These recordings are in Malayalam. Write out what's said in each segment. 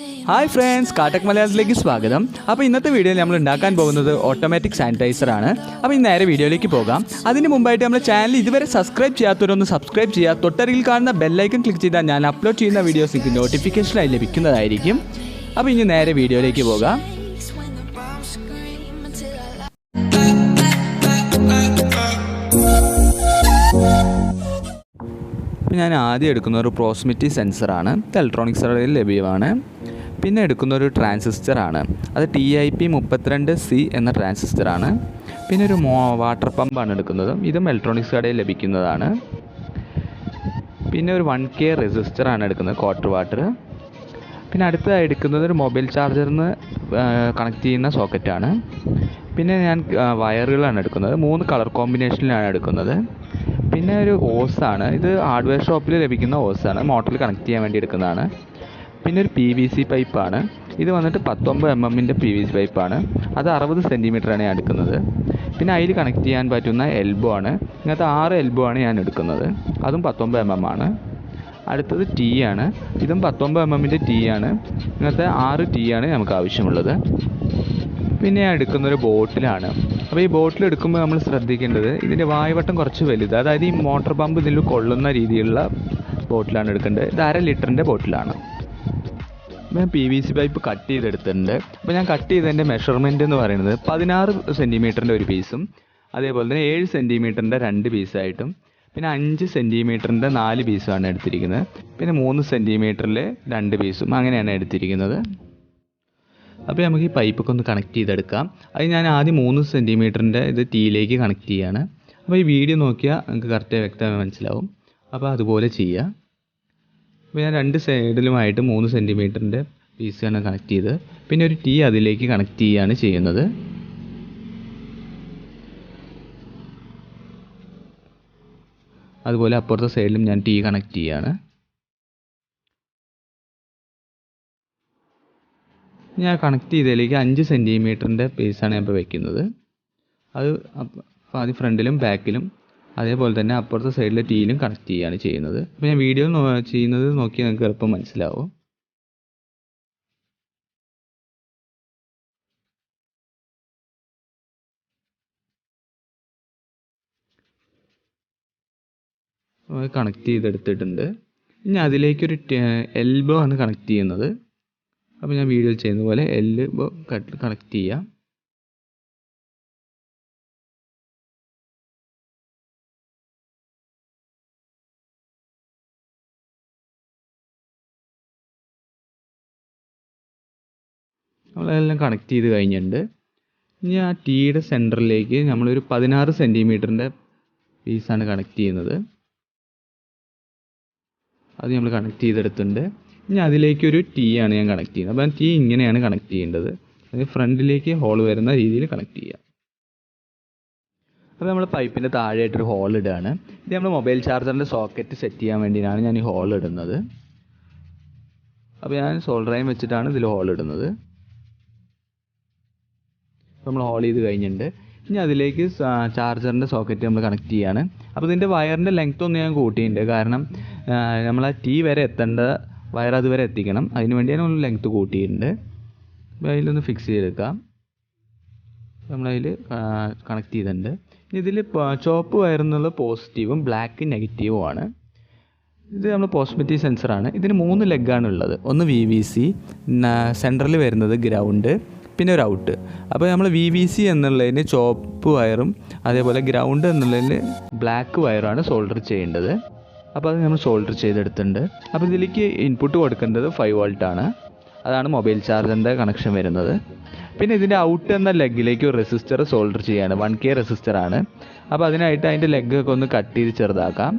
Hi friends, Katak Malayalamത്തിലേക്ക് സ്വാഗതം. അപ്പോൾ ഇന്നത്തെ വീഡിയോയിൽ നമ്മൾ ഉണ്ടാക്കാൻ പോകുന്നത് ഓട്ടോമാറ്റിക് സാനിറ്റൈസർ ആണ്. അപ്പോൾ ഇന്ന് നേരെ വീഡിയോയിലേക്ക് പോകാം. അതിന് മുമ്പായിട്ട് നമ്മുടെ ചാനൽ ഇതുവരെ സബ്സ്ക്രൈബ് ചെയ്യാത്തവരൊന്ന് സബ്സ്ക്രൈബ് ചെയ്യുക. തൊട്ടരികിൽ കാണുന്ന ബെൽ ഐക്കൺ ക്ലിക്ക് ചെയ്താൽ ഞാൻ അപ്ലോഡ് ചെയ്യുന്ന വീഡിയോസ് നിങ്ങൾക്ക് നോട്ടിഫിക്കേഷനായി ലഭിക്കുന്നതായിരിക്കും. അപ്പോൾ ഇനി നേരെ വീഡിയോയിലേക്ക് പോകാം. ഞാൻ ആദ്യം എടുക്കുന്ന ഒരു പ്രോക്സിമിറ്റി സെൻസറാണ്. ഇത് ഇലക്ട്രോണിക്സ് കടയിൽ ലഭ്യമാണ്. പിന്നെ എടുക്കുന്ന ഒരു ട്രാൻസിസ്റ്ററാണ്. അത് TIP32C എന്ന ട്രാൻസിസ്റ്ററാണ്. പിന്നെ ഒരു വാട്ടർ പമ്പാണ് എടുക്കുന്നത്. ഇതും ഇലക്ട്രോണിക്സ് കടയിൽ ലഭിക്കുന്നതാണ്. പിന്നെ ഒരു 1K റെസിസ്റ്ററാണ് എടുക്കുന്നത്, ക്വാർട്ടർ വാട്ടർ. പിന്നെ അടുത്തതായി എടുക്കുന്നത് ഒരു മൊബൈൽ ചാർജറിന് കണക്ട് ചെയ്യുന്ന സോക്കറ്റാണ്. പിന്നെ ഞാൻ വയറുകളാണ് എടുക്കുന്നത്. 3 കളർ കോമ്പിനേഷനിലാണ് എടുക്കുന്നത്. പിന്നെ ഒരു ഓസാണ്. ഇത് ഹാർഡ്വെയർ ഷോപ്പിൽ ലഭിക്കുന്ന ഓസാണ്. മോട്ടറിൽ കണക്ട് ചെയ്യാൻ വേണ്ടി എടുക്കുന്നതാണ്. പിന്നെ ഒരു PVC പൈപ്പാണ്. ഇത് വന്നിട്ട് 19 mm PVC പൈപ്പാണ്. അത് 60 cm ഞാൻ എടുക്കുന്നത്. പിന്നെ അതിൽ കണക്ട് ചെയ്യാൻ പറ്റുന്ന എൽബോ ആണ്. ഇങ്ങനത്തെ 6 എൽബോ ആണ് ഞാൻ എടുക്കുന്നത്. അതും 19 mm ആണ്. അടുത്തത് T ആണ്. ഇതും 19 mm T ആണ്. ഇങ്ങനത്തെ 6 T ആണ് നമുക്ക് ആവശ്യമുള്ളത്. പിന്നെ ഞാൻ എടുക്കുന്നൊരു ബോട്ടിലാണ്. അപ്പോൾ ഈ ബോട്ടിൽ എടുക്കുമ്പോൾ നമ്മൾ ശ്രദ്ധിക്കേണ്ടത് ഇതിൻ്റെ വായുവട്ടം കുറച്ച് വലുത്, അതായത് ഈ മോട്ടോർ പമ്പ് ഇതിൽ കൊള്ളുന്ന രീതിയിലുള്ള ബോട്ടിലാണ് എടുക്കേണ്ടത്. ഇത് 1/2 ലിറ്ററിൻ്റെ ബോട്ടിലാണ്. ഞാൻ PVC പൈപ്പ് കട്ട് ചെയ്തെടുത്തിട്ടുണ്ട്. അപ്പോൾ ഞാൻ കട്ട് ചെയ്തതിൻ്റെ മെഷർമെൻറ്റ് എന്ന് പറയുന്നത് 16 cm ഒരു പീസും, അതേപോലെ തന്നെ 7 cm 2 പീസായിട്ടും, പിന്നെ 5 cm 4 പീസുമാണ് എടുത്തിരിക്കുന്നത്. പിന്നെ 3 cm 2 പീസും, അങ്ങനെയാണ് എടുത്തിരിക്കുന്നത്. അപ്പോൾ നമുക്ക് ഈ പൈപ്പൊക്കെ ഒന്ന് കണക്ട് ചെയ്തെടുക്കാം. അത് ഞാൻ ആദ്യം 3 cm ഇത് ടീയിലേക്ക് കണക്ട് ചെയ്യുകയാണ്. അപ്പോൾ ഈ വീഡിയോ നോക്കിയാൽ നമുക്ക് കറക്റ്റ് വ്യക്തമായി മനസ്സിലാവും. അപ്പോൾ അതുപോലെ ചെയ്യുക. അപ്പോൾ ഞാൻ 2 സൈഡിലുമായിട്ട് 3 cm പീസാണ് കണക്ട് ചെയ്ത്, പിന്നെ ഒരു ടീ അതിലേക്ക് കണക്ട് ചെയ്യുകയാണ് ചെയ്യുന്നത്. അതുപോലെ അപ്പുറത്തെ സൈഡിലും ഞാൻ ടീ കണക്ട് ചെയ്യുകയാണ്. ഞാൻ കണക്ട് ചെയ്തതിലേക്ക് 5 cm പീസാണ് ഞാൻ ഇപ്പോൾ വെക്കുന്നത്. അത് ആദ്യം ഫ്രണ്ടിലും ബാക്കിലും, അതേപോലെ തന്നെ അപ്പുറത്തെ സൈഡിലെ ടീയിലും കണക്ട് ചെയ്യുകയാണ് ചെയ്യുന്നത്. അപ്പോൾ ഞാൻ വീഡിയോ ചെയ്യുന്നത് നോക്കി നിങ്ങൾക്ക് എളുപ്പം മനസ്സിലാവും. കണക്ട് ചെയ്തെടുത്തിട്ടുണ്ട്. ഇനി അതിലേക്കൊരു എൽബോ ആണ് കണക്ട് ചെയ്യുന്നത്. അപ്പോൾ ഞാൻ വീഡിയോയിൽ ചെയ്യുന്ന പോലെ എൽബോ കണക്ട് ചെയ്യാം. നമ്മളെല്ലാം കണക്ട് ചെയ്ത് കഴിഞ്ഞിട്ടുണ്ട്. ഇനി ആ ടീയുടെ സെൻറ്ററിലേക്ക് നമ്മളൊരു 16 cm പീസാണ് കണക്ട് ചെയ്യുന്നത്. അത് നമ്മൾ കണക്ട് ചെയ്തെടുത്തിട്ടുണ്ട്. ഇനി അതിലേക്കൊരു ടീ ആണ് ഞാൻ കണക്ട് ചെയ്യുന്നത്. അപ്പോൾ ടീ ഇങ്ങനെയാണ് കണക്ട് ചെയ്യേണ്ടത്. അത് ഫ്രണ്ടിലേക്ക് ഹോൾ വരുന്ന രീതിയിൽ കണക്ട് ചെയ്യാം. അപ്പോൾ നമ്മൾ പൈപ്പിൻ്റെ താഴെയായിട്ടൊരു ഹോൾ ഇടുകയാണ്. ഇത് നമ്മൾ മൊബൈൽ ചാർജറിൻ്റെ സോക്കറ്റ് സെറ്റ് ചെയ്യാൻ വേണ്ടിയാണ് ഞാൻ ഈ ഹോൾ ഇടുന്നത്. അപ്പോൾ ഞാൻ സോൾഡർ അയൺ വെച്ചിട്ടാണ് ഇതിൽ ഹോൾ ഇടുന്നത്. നമ്മൾ ഹോൾ ചെയ്ത് കഴിഞ്ഞിട്ടുണ്ട്. ഇനി അതിലേക്ക് ചാർജറിൻ്റെ സോക്കറ്റ് നമ്മൾ കണക്ട് ചെയ്യാണ്. അപ്പോൾ ഇതിൻ്റെ വയറിൻ്റെ ലെങ്ത് ഒന്ന് ഞാൻ കൂട്ടിയിട്ടുണ്ട്. കാരണം നമ്മൾ ആ ടീ വരെ എത്തേണ്ട വയർ അതുവരെ എത്തിക്കണം. അതിന് വേണ്ടി ഞാൻ ഒന്ന് ലെങ്ത് കൂട്ടിയിട്ടുണ്ട്. അപ്പോൾ അതിലൊന്ന് ഫിക്സ് ചെയ്തെടുക്കാം. നമ്മളതിൽ കണക്ട് ചെയ്തിട്ടുണ്ട്. ഇതിൽ ചുവപ്പ് വയർ എന്നുള്ളത് പോസിറ്റീവും ബ്ലാക്ക് നെഗറ്റീവും ആണ്. ഇത് നമ്മൾ പ്രോക്സിമിറ്റി സെൻസറാണ്. ഇതിന് 3 ലെഗാണ് ഉള്ളത്. ഒന്ന് VVC, സെൻറ്ററിൽ വരുന്നത് ഗ്രൗണ്ട്, പിന്നെ ഒരു ഔട്ട്. അപ്പോൾ നമ്മൾ VVC എന്നുള്ളതിന് ചുവപ്പ് വയറും അതേപോലെ ഗ്രൗണ്ട് എന്നുള്ളതിന് ബ്ലാക്ക് വയറാണ് സോൾഡർ ചെയ്യേണ്ടത്. അപ്പോൾ അത് നമ്മൾ സോൾഡർ ചെയ്തെടുത്തിട്ടുണ്ട്. അപ്പോൾ ഇതിലേക്ക് ഇൻപുട്ട് കൊടുക്കേണ്ടത് 5 volt ആണ്. അതാണ് മൊബൈൽ ചാർജറിൻ്റെ കണക്ഷൻ വരുന്നത്. പിന്നെ ഇതിൻ്റെ ഔട്ട് എന്ന ലെഗിലേക്ക് ഒരു റെസിസ്റ്റർ സോൾഡർ ചെയ്യാണ്. 1K റെസിസ്റ്ററാണ്. അപ്പോൾ അതിനായിട്ട് അതിൻ്റെ ലെഗൊക്കെ ഒന്ന് കട്ട് ചെയ്ത് ചെറുതാക്കാം.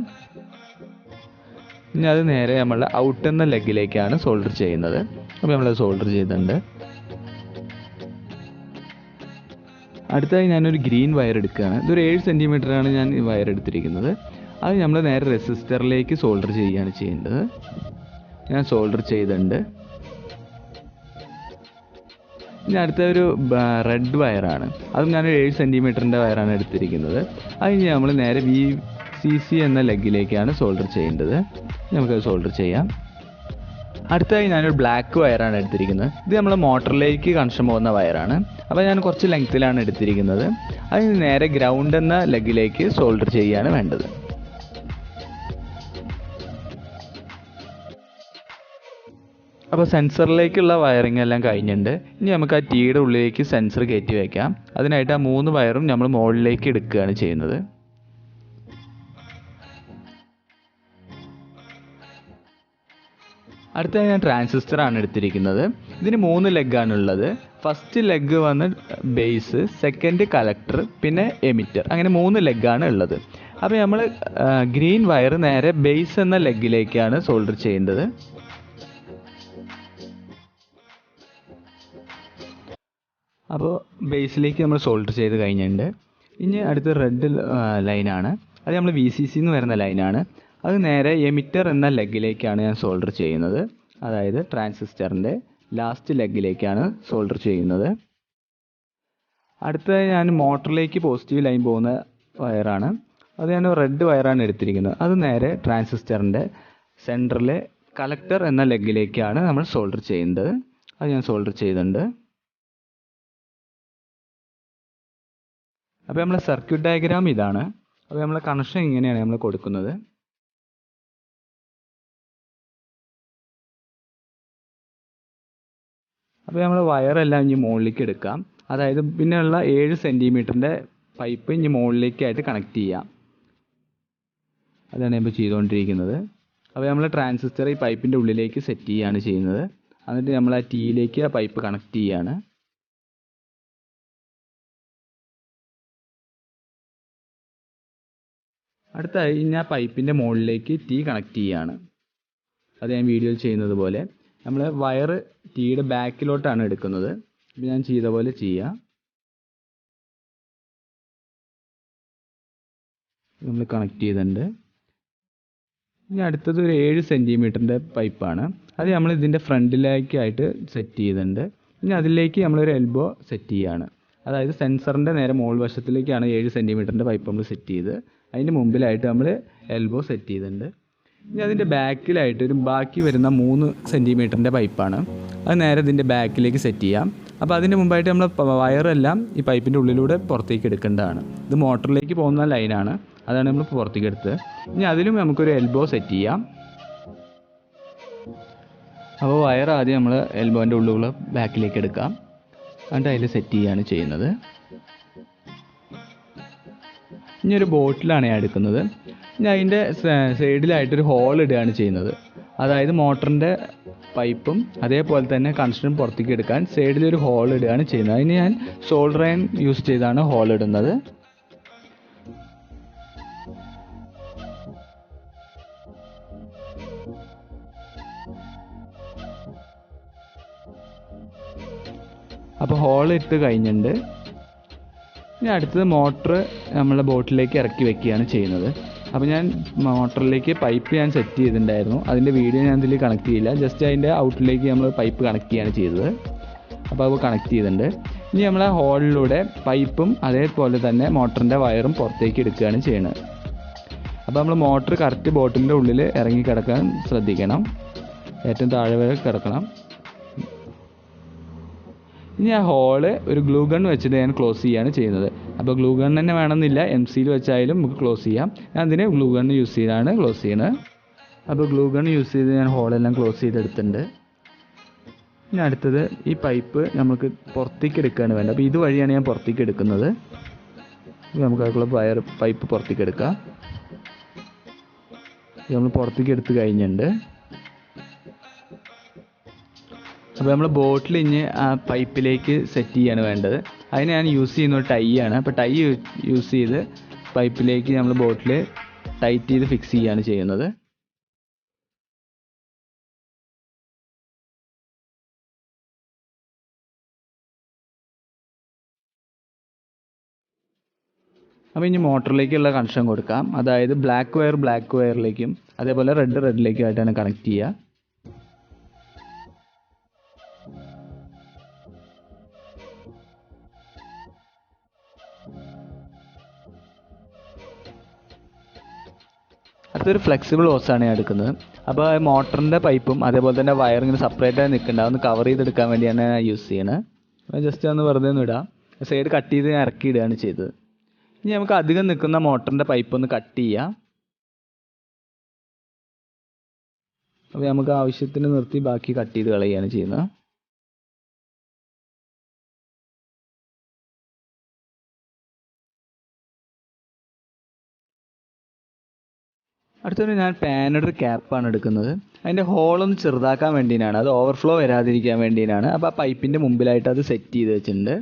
ഇനി അത് നേരെ നമ്മൾ ഔട്ട് എന്ന ലെഗിലേക്കാണ് സോൾഡർ ചെയ്യുന്നത്. അപ്പോൾ നമ്മളത് സോൾഡർ ചെയ്തിട്ടുണ്ട്. അടുത്തായി ഞാനൊരു ഗ്രീൻ വയർ എടുക്കുകയാണ്. ഇതൊരു 7 cm ഞാൻ ഈ വയർ എടുത്തിരിക്കുന്നത്. അത് നമ്മൾ നേരെ റെസിസ്റ്ററിലേക്ക് സോൾഡർ ചെയ്യുകയാണ് ചെയ്യേണ്ടത്. ഞാൻ സോൾഡർ ചെയ്തിട്ടുണ്ട്. ഇനി അടുത്ത ഒരു റെഡ് വയറാണ്. അതും ഞാൻ 7 cm വയറാണ് എടുത്തിരിക്കുന്നത്. അത് നമ്മൾ നേരെ VCC എന്ന ലെഗിലേക്കാണ് സോൾഡർ ചെയ്യേണ്ടത്. നമുക്കത് സോൾഡർ ചെയ്യാം. അടുത്തതായി ഞാനൊരു ബ്ലാക്ക് വയറാണ് എടുത്തിരിക്കുന്നത്. ഇത് നമ്മൾ മോട്ടറിലേക്ക് കണക്ഷൻ പോകുന്ന വയറാണ്. അപ്പോൾ ഞാൻ കുറച്ച് ലെങ്ത്തിലാണ് എടുത്തിരിക്കുന്നത്. അതിന് നേരെ ഗ്രൗണ്ട് എന്ന ലെഗിലേക്ക് സോൾഡർ ചെയ്യുകയാണ് വേണ്ടത്. അപ്പോൾ സെൻസറിലേക്കുള്ള വയറിംഗ് എല്ലാം കഴിഞ്ഞിട്ടുണ്ട്. ഇനി നമുക്ക് ആ ടീയുടെ ഉള്ളിലേക്ക് സെൻസർ കയറ്റി വയ്ക്കാം. അതിനായിട്ട് ആ 3 വയറും നമ്മൾ മുകളിലേക്ക് എടുക്കുകയാണ് ചെയ്യുന്നത്. അടുത്തതായി ഞാൻ ട്രാൻസിസ്റ്ററാണ് എടുത്തിരിക്കുന്നത്. ഇതിന് 3 ലെഗാണുള്ളത്. ഫസ്റ്റ് ലെഗ് വന്ന് ബേസ്, സെക്കൻഡ് കലക്ടർ, പിന്നെ എമിറ്റർ, അങ്ങനെ 3 ലെഗാണ് ഉള്ളത്. അപ്പോൾ നമ്മൾ ഗ്രീൻ വയർ നേരെ ബേസ് എന്ന ലെഗിലേക്കാണ് സോൾഡർ ചെയ്യേണ്ടത്. അപ്പോൾ ബേസിലേക്ക് നമ്മൾ സോൾഡർ ചെയ്ത് കഴിഞ്ഞിട്ടുണ്ട്. ഇനി അടുത്ത റെഡ് ലൈനാണ്. അത് നമ്മൾ VCC എന്ന് വരുന്ന ലൈനാണ്. അത് നേരെ എമിറ്റർ എന്ന ലെഗിലേക്കാണ് ഞാൻ സോൾഡർ ചെയ്യുന്നത്. അതായത് ട്രാൻസിസ്റ്ററിൻ്റെ ലാസ്റ്റ് ലെഗിലേക്കാണ് സോൾഡർ ചെയ്യുന്നത്. അടുത്തതായി ഞാൻ മോട്ടറിലേക്ക് പോസിറ്റീവ് ലൈൻ പോകുന്ന വയറാണ്. അത് ഞാൻ റെഡ് വയറാണ് എടുത്തിരിക്കുന്നത്. അത് നേരെ ട്രാൻസിസ്റ്ററിൻ്റെ സെൻറ്ററിലെ കലക്ടർ എന്ന ലെഗിലേക്കാണ് നമ്മൾ സോൾഡർ ചെയ്യുന്നത്. അത് ഞാൻ സോൾഡർ ചെയ്തിട്ടുണ്ട്. അപ്പോൾ നമ്മളെ സർക്യൂട്ട് ഡയഗ്രാം ഇതാണ്. അപ്പോൾ നമ്മളെ കണക്ഷൻ ഇങ്ങനെയാണ് നമ്മൾ കൊടുക്കുന്നത്. അപ്പോൾ നമ്മൾ വയറെല്ലാം ഇനി മുകളിലേക്ക് എടുക്കാം. അതായത് പിന്നെയുള്ള 7 സെൻറ്റിമീറ്ററിൻ്റെ പൈപ്പ് ഇനി മുകളിലേക്കായിട്ട് കണക്ട് ചെയ്യാം. അതാണ് ഇപ്പോൾ ചെയ്തുകൊണ്ടിരിക്കുന്നത്. അപ്പോൾ നമ്മൾ ട്രാൻസിസ്റ്റർ ഈ പൈപ്പിൻ്റെ ഉള്ളിലേക്ക് സെറ്റ് ചെയ്യുകയാണ് ചെയ്യുന്നത്. എന്നിട്ട് നമ്മൾ ആ ടീയിലേക്ക് ആ പൈപ്പ് കണക്ട് ചെയ്യുകയാണ്. അടുത്തായി ഞാൻ പൈപ്പിൻ്റെ മുകളിലേക്ക് ടീ കണക്ട് ചെയ്യുകയാണ്. അത് ഞാൻ വീഡിയോയിൽ ചെയ്യുന്നത് പോലെ നമ്മൾ വയർ ടീയുടെ ബാക്കിലോട്ടാണ് എടുക്കുന്നത്. അപ്പോൾ ഞാൻ ചെയ്ത പോലെ ചെയ്യുക. നമ്മൾ കണക്ട് ചെയ്തിട്ടുണ്ട്. ഇനി അടുത്തത് ഒരു 7 സെൻറ്റിമീറ്ററിൻ്റെ പൈപ്പാണ്. അത് നമ്മൾ ഇതിൻ്റെ ഫ്രണ്ടിലേക്കായിട്ട് സെറ്റ് ചെയ്തിട്ടുണ്ട്. ഇനി അതിലേക്ക് നമ്മളൊരു എൽബോ സെറ്റ് ചെയ്യുകയാണ്. അതായത് സെൻസറിൻ്റെ നേരെ മുകൾ വശത്തിലേക്കാണ് 7 സെൻറ്റിമീറ്ററിൻ്റെ പൈപ്പ് നമ്മൾ സെറ്റ് ചെയ്ത്. അതിൻ്റെ മുമ്പിലായിട്ട് നമ്മൾ എൽബോ സെറ്റ് ചെയ്തിട്ടുണ്ട്. ഇനി അതിൻ്റെ ബാക്കിലായിട്ട് ഒരു ബാക്കി വരുന്ന 3 സെൻറ്റിമീറ്ററിൻ്റെ പൈപ്പാണ്. അത് നേരെ ഇതിൻ്റെ ബാക്കിലേക്ക് സെറ്റ് ചെയ്യാം. അപ്പോൾ അതിൻ്റെ മുമ്പായിട്ട് നമ്മൾ വയറെല്ലാം ഈ പൈപ്പിൻ്റെ ഉള്ളിലൂടെ പുറത്തേക്ക് എടുക്കേണ്ടതാണ്. ഇത് മോട്ടറിലേക്ക് പോകുന്ന ലൈനാണ്. അതാണ് നമ്മൾ പുറത്തേക്ക് എടുത്തത്. ഇനി അതിലും നമുക്കൊരു എൽബോ സെറ്റ് ചെയ്യാം. അപ്പോൾ വയർ ആദ്യം നമ്മൾ എൽബോൻ്റെ ഉള്ളിലുള്ള ബാക്കിലേക്ക് എടുക്കാം. എന്നിട്ട് അതിൽ സെറ്റ് ചെയ്യുകയാണ് ചെയ്യുന്നത്. ഇനി ഒരു ബോട്ടിലാണ് ഞാൻ എടുക്കുന്നത്. ഇനി അതിൻ്റെ സൈഡിലായിട്ടൊരു ഹോൾ ഇടുകയാണ് ചെയ്യുന്നത്. അതായത് മോട്ടറിൻ്റെ പൈപ്പും അതേപോലെ തന്നെ കണക്ഷനും പുറത്തേക്ക് എടുക്കാൻ സൈഡിലൊരു ഹോൾ ഇടുകയാണ് ചെയ്യുന്നത്. അതിന് ഞാൻ സോൾഡർ അയൺ യൂസ് ചെയ്താണ് ഹോൾ ഇടുന്നത്. അപ്പോൾ ഹോൾ ഇട്ട് കഴിഞ്ഞിട്ടുണ്ട്. ഇനി അടുത്തത് മോട്ടർ നമ്മളെ ബോട്ടിലേക്ക് ഇറക്കി വെക്കുകയാണ് ചെയ്യുന്നത്. അപ്പോൾ ഞാൻ മോട്ടറിലേക്ക് പൈപ്പ് ഞാൻ സെറ്റ് ചെയ്തിട്ടുണ്ടായിരുന്നു. അതിൻ്റെ വീഡിയോ ഞാൻ ഇതിൽ കണക്ട് ചെയ്യില്ല. ജസ്റ്റ് അതിൻ്റെ ഔട്ടിലേക്ക് നമ്മൾ പൈപ്പ് കണക്ട് ചെയ്യുകയാണ് ചെയ്തത്. അപ്പോൾ അത് കണക്ട് ചെയ്തിട്ടുണ്ട്. ഇനി നമ്മൾ ആ ഹോളിലൂടെ പൈപ്പും അതേപോലെ തന്നെ മോട്ടറിൻ്റെ വയറും പുറത്തേക്ക് എടുക്കുകയാണ് ചെയ്യുന്നത്. അപ്പോൾ നമ്മൾ മോട്ടർ കറക്റ്റ് ബോട്ടിലിൻ്റെ ഉള്ളിൽ ഇറങ്ങി കിടക്കാൻ ശ്രദ്ധിക്കണം. ഏറ്റവും താഴെ വരെ കിടക്കണം. ഇനി ആ ഹോള് ഒരു ഗ്ലൂ ഗൺ വെച്ചിട്ട് ഞാൻ ക്ലോസ് ചെയ്യുകയാണ് ചെയ്യുന്നത്. അപ്പോൾ ഗ്ലൂ ഗൺ തന്നെ വേണമെന്നില്ല, MCയിൽ വെച്ചായാലും നമുക്ക് ക്ലോസ് ചെയ്യാം. ഞാൻ അതിന് ഗ്ലൂ ഗൺ യൂസ് ചെയ്താണ് ക്ലോസ് ചെയ്യുന്നത്. അപ്പോൾ ഗ്ലൂ ഗൺ യൂസ് ചെയ്ത് ഞാൻ ഹോളെല്ലാം ക്ലോസ് ചെയ്തെടുത്തിട്ടുണ്ട്. ഇനി അടുത്തത് ഈ പൈപ്പ് നമുക്ക് പുറത്തേക്ക് എടുക്കുകയാണ് വേണ്ടത്. അപ്പോൾ ഇതുവഴിയാണ് ഞാൻ പുറത്തേക്ക് എടുക്കുന്നത്. നമുക്ക് അതിലുള്ള പൈപ്പ് പുറത്തേക്ക് എടുക്കാം. നമ്മൾ പുറത്തേക്ക് എടുത്ത് കഴിഞ്ഞിട്ടുണ്ട്. അപ്പോൾ നമ്മൾ ബോട്ടിൽ ഇനി ആ പൈപ്പിലേക്ക് സെറ്റ് ചെയ്യാണ് വേണ്ടത്. അതിന് ഞാൻ യൂസ് ചെയ്യുന്നത് ടൈ ആണ്. അപ്പോൾ ടൈ യൂസ് ചെയ്ത് പൈപ്പിലേക്ക് നമ്മൾ ബോട്ടിൽ ടൈറ്റ് ചെയ്ത് ഫിക്സ് ചെയ്യുകയാണ് ചെയ്യുന്നത്. അപ്പോൾ ഇനി മോട്ടറിലേക്കുള്ള കണക്ഷൻ കൊടുക്കാം. അതായത് ബ്ലാക്ക് വയറിലേക്കും അതേപോലെ റെഡിലേക്കും ആയിട്ടാണ് കണക്ട് ചെയ്യുക. അടുത്തൊരു ഫ്ലെക്സിബിൾ ഹോസാണ് ഞാൻ എടുക്കുന്നത്. അപ്പോൾ മോട്ടറിൻ്റെ പൈപ്പും അതേപോലെ തന്നെ വയറിങ്ങനെ സെപ്പറേറ്റ് ആയി നിൽക്കുന്നുണ്ട്. അതൊന്ന് കവർ ചെയ്തെടുക്കാൻ വേണ്ടിയാണ് ഞാൻ യൂസ് ചെയ്യണത്. ജസ്റ്റ് ഒന്ന് വെറുതെ ഒന്ന് ഇടാം. സൈഡ് കട്ട് ചെയ്ത് ഞാൻ ഇറക്കി ഇടുകയാണ് ചെയ്തത്. ഇനി നമുക്ക് അധികം നിൽക്കുന്ന മോട്ടറിൻ്റെ പൈപ്പ് ഒന്ന് കട്ട് ചെയ്യാം. അപ്പോൾ നമുക്ക് ആവശ്യത്തിന് നിർത്തി ബാക്കി കട്ട് ചെയ്ത് കളയുകയാണ് ചെയ്യുന്നത്. അടുത്തൊരു ഞാൻ പാനയുടെ ക്യാപ്പാണ് എടുക്കുന്നത്. അതിൻ്റെ ഹോളൊന്ന് ചെറുതാക്കാൻ വേണ്ടിയാണ്, അത് ഓവർഫ്ലോ വരാതിരിക്കാൻ വേണ്ടിയാണ്. അപ്പോൾ ആ പൈപ്പിൻ്റെ മുമ്പിലായിട്ട് അത് സെറ്റ് ചെയ്ത് വെച്ചിട്ടുണ്ട്.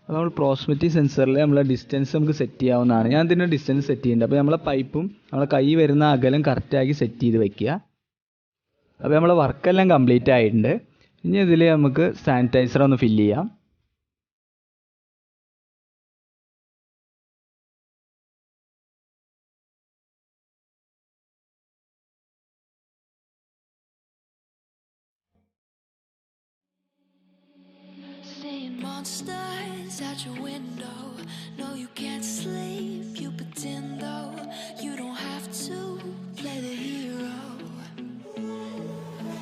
അപ്പോൾ നമ്മൾ പ്രോക്സിമിറ്റി സെൻസറിൽ നമ്മളെ ഡിസ്റ്റൻസ് നമുക്ക് സെറ്റ് ചെയ്യാവുന്നതാണ്. ഞാൻ ഇതിൻ്റെ ഡിസ്റ്റൻസ് സെറ്റ് ചെയ്യുന്നുണ്ട്. അപ്പോൾ നമ്മളെ പൈപ്പും നമ്മളെ കൈ വരുന്ന അകലം കറക്റ്റാക്കി സെറ്റ് ചെയ്ത് വെക്കുക. അപ്പോൾ നമ്മളെ വർക്കെല്ലാം കംപ്ലീറ്റ് ആയിട്ടുണ്ട്. ഇനി ഇതിൽ നമുക്ക് സാനിറ്റൈസർ ഒന്ന് ഫില്ല് ചെയ്യാം. Monsters out your window. No, you can't sleep. You pretend though. You don't have to play the hero.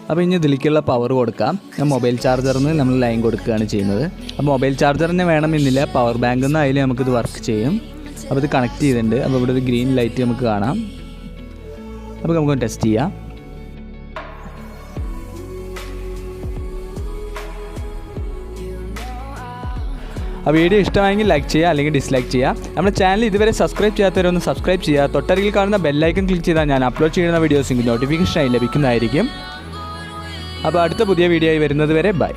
അപ്പോൾ ഇനി ഇതിലേക്കുള്ള പവർ കൊടുക്കാം. ഞാൻ മൊബൈൽ ചാർജറിൽ നിന്ന് നമ്മൾ ലൈൻ കൊടുക്കുകയാണ് ചെയ്യുന്നത്. അപ്പോൾ മൊബൈൽ ചാർജറിന് വേണമെന്നില്ല, പവർ ബാങ്കിൽ നിന്ന് അതിൽ നമുക്കിത് വർക്ക് ചെയ്യും. അപ്പോൾ ഇത് കണക്ട് ചെയ്തിട്ടുണ്ട്. അപ്പോൾ ഇവിടെ ഒരു ഗ്രീൻ ലൈറ്റ് നമുക്ക് കാണാം. അപ്പോൾ നമുക്ക് ടെസ്റ്റ് ചെയ്യാം. ആ വീഡിയോ ഇഷ്ടമായെങ്കിൽ ലൈക്ക് ചെയ്യുക, അല്ലെങ്കിൽ ഡിസ്ലൈക്ക് ചെയ്യുക. നമ്മുടെ ചാനൽ ഇതുവരെ സബ്സ്ക്രൈബ് ചെയ്യാത്തവരൊന്ന് സബ്സ്ക്രൈബ് ചെയ്യുക. തൊട്ടരികിൽ കാണുന്ന ബെല്ലൈക്കൺ ക്ലിക്ക് ചെയ്താൽ ഞാൻ അപ്ലോഡ് ചെയ്യുന്ന വീഡിയോസിന് നോട്ടിഫിക്കേഷനായി ലഭിക്കുന്നതായിരിക്കും. അപ്പോൾ അടുത്ത പുതിയ വീഡിയോ ആയി വരുന്നത് വരെ ബൈ.